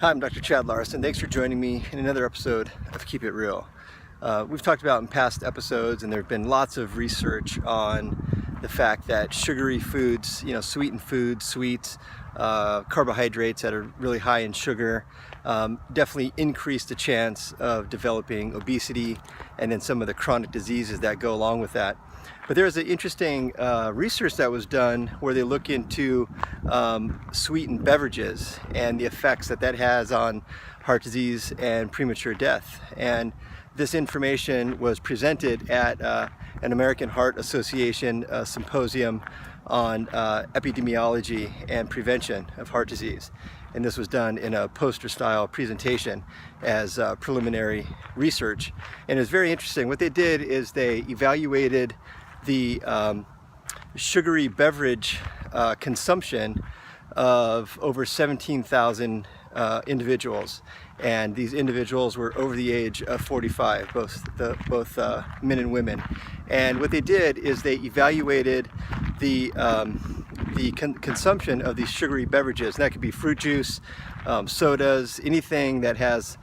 Hi, I'm Dr. Chad Larson. Thanks for joining me in another episode of Keep It Real. We've talked about in past episodes, and there have been lots of research on the fact that sugary foods, sweetened foods, sweets, carbohydrates that are really high in sugar, definitely increase the chance of developing obesity and then some of the chronic diseases that go along with that. But there's an interesting research that was done where they look into sweetened beverages and the effects that has on heart disease and premature death. And this information was presented at an American Heart Association symposium on epidemiology and prevention of heart disease. And this was done in a poster style presentation as preliminary research. And it was very interesting. What they did is they evaluated the sugary beverage consumption of over 17,000 individuals, and these individuals were over the age of 45, both men and women. And what they did is they evaluated the consumption of these sugary beverages. And that could be fruit juice, sodas, anything that has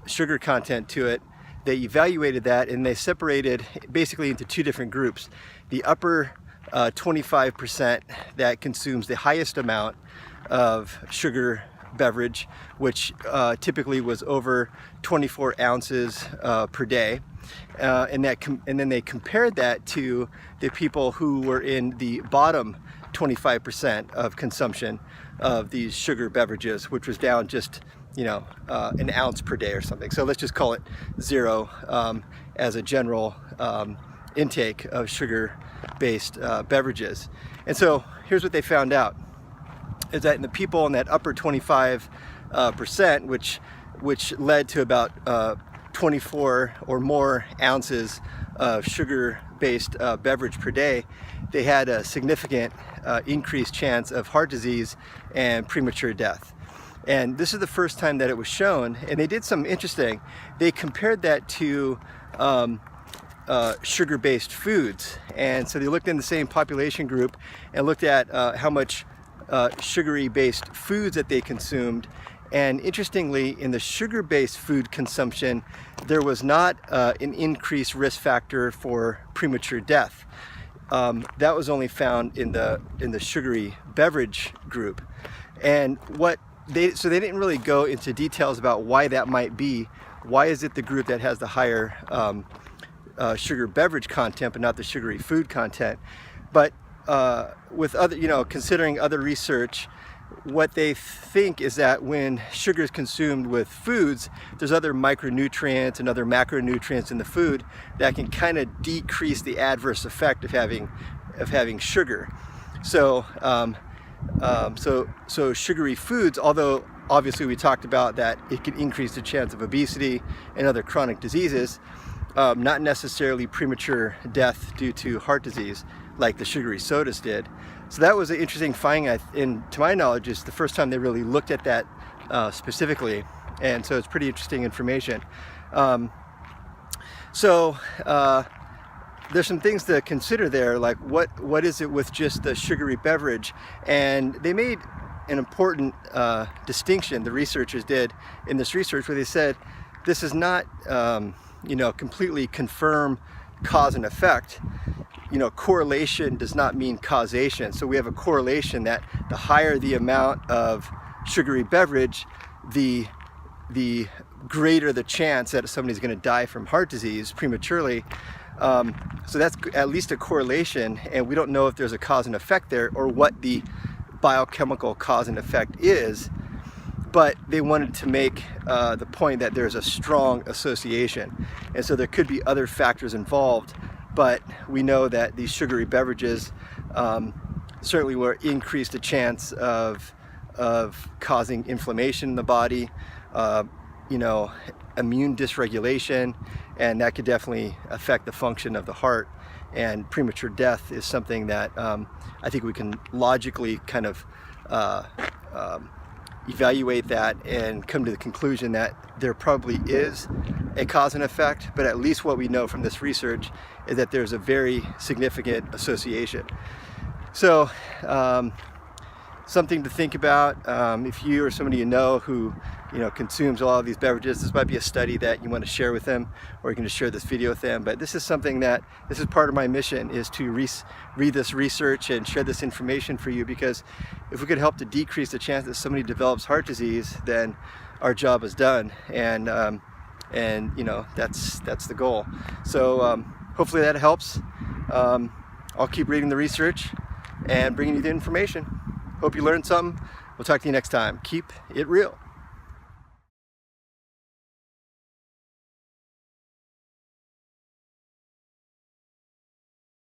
sugar content to it. They evaluated that, and they separated basically into two different groups. The upper 25% that consumes the highest amount of sugar beverage, which typically was over 24 ounces per day. And then they compared that to the people who were in the bottom 25% of consumption of these sugar beverages, which was down just an ounce per day or something. So let's just call it 0 as a general intake of sugar-based beverages. And so here's what they found out, is that in the people in that upper 25%, which led to about 24 or more ounces of sugar-based beverage per day, they had a significant increased chance of heart disease and premature death. And this is the first time that it was shown, and they did something interesting. They compared that to sugar-based foods. And so they looked in the same population group and looked at how much sugary-based foods that they consumed. And interestingly, in the sugar-based food consumption, there was not an increased risk factor for premature death. That was only found in the sugary beverage group. And so they didn't really go into details about why that might be. Why is it the group that has the higher sugar beverage content but not the sugary food content? But with other, considering other research, what they think is that when sugar is consumed with foods, there's other micronutrients and other macronutrients in the food that can kind of decrease the adverse effect of having sugar. So sugary foods, although obviously we talked about that it can increase the chance of obesity and other chronic diseases, not necessarily premature death due to heart disease like the sugary sodas did. So that was an interesting finding, and to my knowledge, it's the first time they really looked at that specifically, and so it's pretty interesting information. There's some things to consider there, like what is it with just the sugary beverage? And they made an important distinction, the researchers did in this research, where they said this is not completely confirm cause and effect. Correlation does not mean causation. So we have a correlation that the higher the amount of sugary beverage, the greater the chance that somebody's going to die from heart disease prematurely. So that's at least a correlation, and we don't know if there's a cause and effect there or what the biochemical cause and effect is, but they wanted to make the point that there's a strong association. And so there could be other factors involved, but we know that these sugary beverages certainly will increase the chance of causing inflammation in the body, immune dysregulation, and that could definitely affect the function of the heart. And premature death is something that I think we can logically kind of evaluate that and come to the conclusion that there probably is a cause and effect, but at least what we know from this research is that there's a very significant association. So something to think about. If you or somebody you know who consumes all of these beverages, this might be a study that you want to share with them, or you can just share this video with them. But this is something that, this is part of my mission, is to read this research and share this information for you, because if we could help to decrease the chance that somebody develops heart disease, then our job is done. And that's the goal. So hopefully that helps. I'll keep reading the research and bringing you the information. Hope you learned something. We'll talk to you next time. Keep it real.